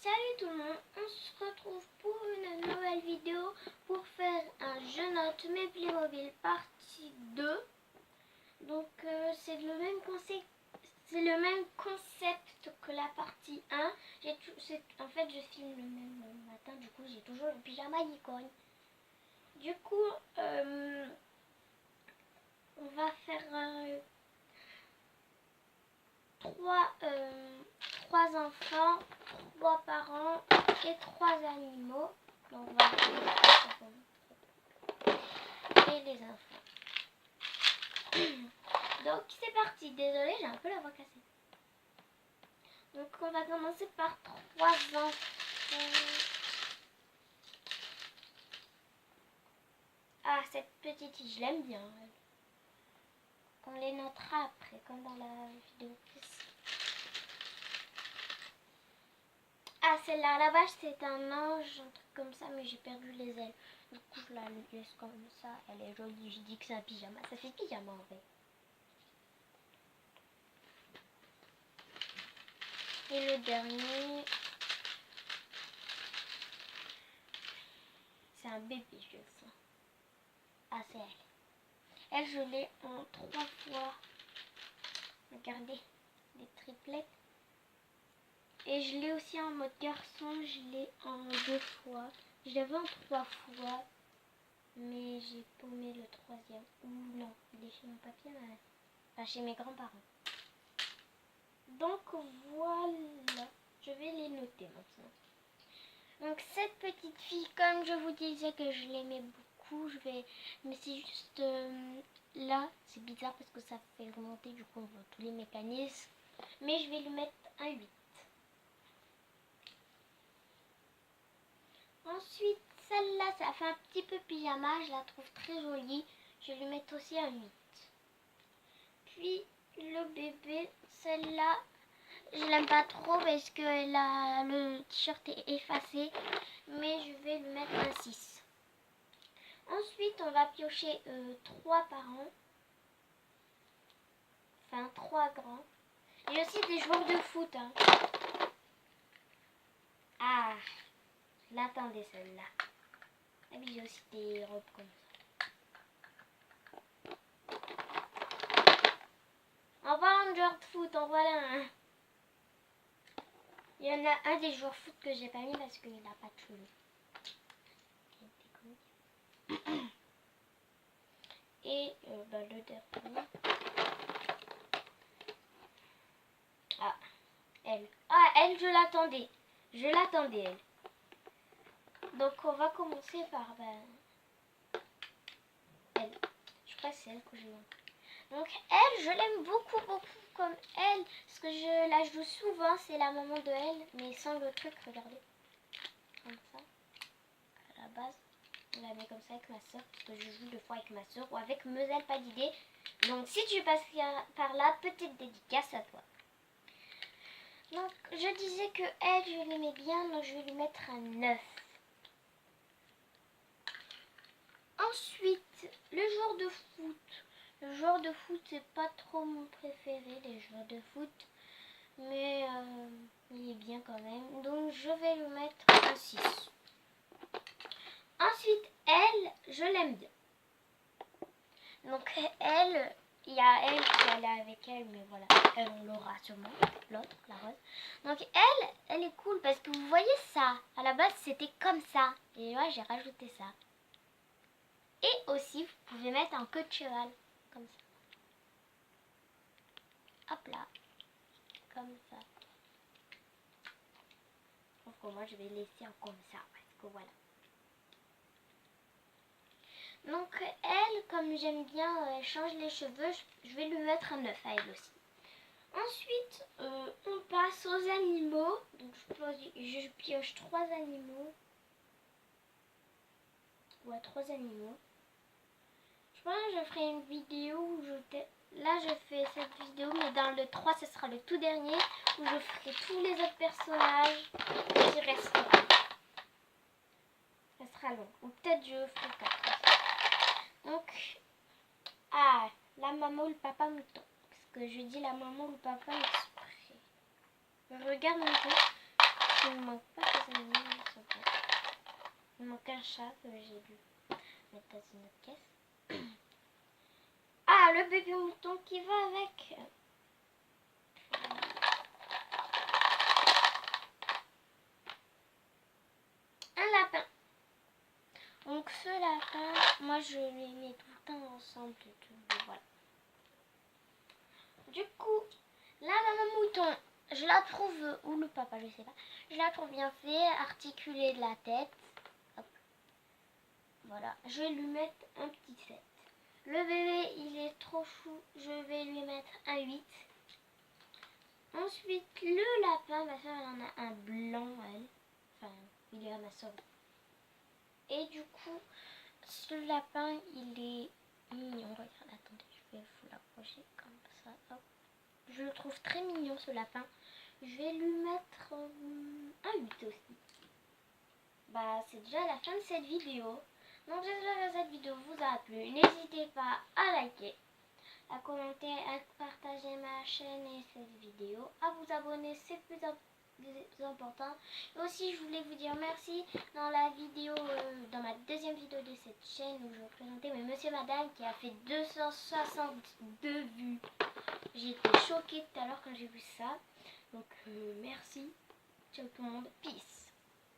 Salut tout le monde, on se retrouve pour une nouvelle vidéo pour faire un Je note mes Playmobil partie 2. Donc c'est le même concept que la partie 1. En fait je filme le même matin, du coup j'ai toujours le pyjama icône. Du coup on va faire trois enfants, 3 parents et 3 animaux. Donc on va et les enfants. Donc c'est parti. Désolée, j'ai un peu la voix cassée. Donc on va commencer par 3 enfants. Ah, cette petite fille, je l'aime bien. On les notera après, comme dans la vidéo. Ah, celle-là, là-bas, c'est un ange, un truc comme ça, mais j'ai perdu les ailes. Du coup, je la laisse comme ça. Elle est jolie. Je dis que c'est un pyjama. Ça fait pyjama en fait. Et le dernier, c'est un bébé, je sens. Ah, c'est elle. Elle, je l'ai en 3 fois. Regardez, les triplettes. Et je l'ai aussi en mode garçon, je l'ai en 2 fois. Je l'avais en 3 fois, mais j'ai paumé le 3e. Ou non, il est chez mon papy, enfin chez mes grands-parents. Donc voilà, je vais les noter maintenant. Donc cette petite fille, comme je vous disais que je l'aimais beaucoup, mais c'est juste là, c'est bizarre parce que ça fait remonter, du coup on voit tous les mécanismes. Mais je vais lui mettre un 8. Ensuite, celle-là, ça fait un petit peu pyjama, je la trouve très jolie. Je vais lui mettre aussi un 8. Puis le bébé, celle-là, je l'aime pas trop parce que le t-shirt est effacé, mais je vais lui mettre un 6. Ensuite, on va piocher 3 parents, enfin 3 grands. Il y a aussi des joueurs de foot. Hein. Ah, je l'attendais celle-là. Ah oui, j'ai aussi des robes comme ça. En parlant de joueurs de foot, en voilà un. Il y en a un des joueurs de foot que j'ai pas mis parce qu'il n'a pas de cheveux. Et le dernier. Ah, elle. Ah, elle, je l'attendais. Je l'attendais, elle. Donc, on va commencer par elle. Je crois que c'est elle que j'ai eu. Donc, elle, je l'aime beaucoup, beaucoup comme elle. Parce que je la joue souvent. C'est la maman de elle. Mais sans le truc, regardez. Comme ça. À la base, on la met comme ça avec ma soeur. Parce que je joue 2 fois avec ma soeur. Ou avec Meusel, pas d'idée. Donc, si tu passes par là, petite dédicace à toi. Donc, je disais que elle, je l'aimais bien, donc je vais lui mettre un 9. Ensuite, le joueur de foot. Le joueur de foot, c'est pas trop mon préféré, les joueurs de foot. Mais il est bien quand même. Donc, je vais lui mettre un 6. Ensuite, elle, je l'aime bien. Donc, elle... Il y a elle qui est avec elle, mais voilà, elle on l'aura sûrement, l'autre, la rose. Donc elle est cool parce que vous voyez ça, à la base c'était comme ça, et moi j'ai rajouté ça. Et aussi, vous pouvez mettre en queue de cheval, comme ça. Hop là, comme ça. Donc moi je vais laisser en comme ça, parce que voilà. Donc elle, comme j'aime bien, elle change les cheveux, je vais lui mettre un 9 à elle aussi. Ensuite, on passe aux animaux. Donc, je pioche 3 animaux. Ouais, 3 animaux. Je pense que je ferai une vidéo où là, je fais cette vidéo, mais dans le 3, ce sera le tout dernier, où je ferai tous les autres personnages qui resteront. Ça sera long. Ou peut-être je ferai 4. Donc, ah, la maman ou le papa mouton. Parce que je dis la maman ou le papa exprès. Regarde un peu. il ne manque pas des animaux dans ce pack. Il manque un chat que j'ai dû mettre dans une autre caisse. Ah, le bébé mouton qui va avec. Un lapin. Donc ce lapin, moi je les mets tout le temps ensemble. Voilà. Du coup, la maman mouton, je la trouve, ou le papa, je sais pas. Je la trouve bien fait, articulée de la tête. Hop. Voilà, je vais lui mettre un petit 7. Le bébé, il est trop chou, je vais lui mettre un 8. Ensuite, le lapin, ma soeur, elle en a un blanc, elle. Enfin, il est à ma soeur. Et du coup, ce lapin, il est mignon. Regarde, attendez, je vais vous l'approcher comme ça. Hop. Je le trouve très mignon, ce lapin. Je vais lui mettre un 8 aussi. Bah, c'est déjà la fin de cette vidéo. Donc, j'espère que cette vidéo vous a plu. N'hésitez pas à liker, à commenter, à partager ma chaîne et cette vidéo, à vous abonner, c'est plus important. Et aussi, je voulais vous dire merci dans la vidéo, dans ma deuxième vidéo de cette chaîne où je vous présentais Monsieur Madame qui a fait 262 vues. J'ai été choquée tout à l'heure quand j'ai vu ça. Donc, merci. Ciao tout le monde. Peace.